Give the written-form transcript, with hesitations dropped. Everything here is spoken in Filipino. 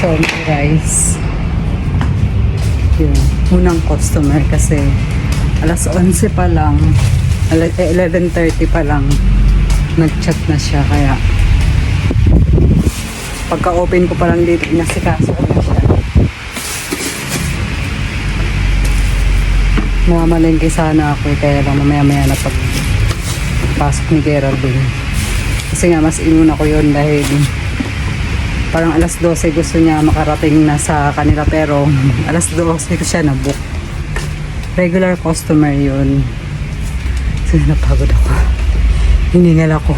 siomai rice. Yun, unang customer kasi alas 11 pa lang, 11:30 pa lang nag-chat na siya, kaya pagka-open ko pa lang dito, inasikaso ko na siya. Mamalengke sana ako kaya lang mamaya-maya na pasok ni Geraldine. Kasi nga mas inuna ko yun dahil parang alas 12 gusto niya makarating na sa kanila, pero alas 12 ko siya na-book. Regular customer yun. So napagod ako. Hiningal ako.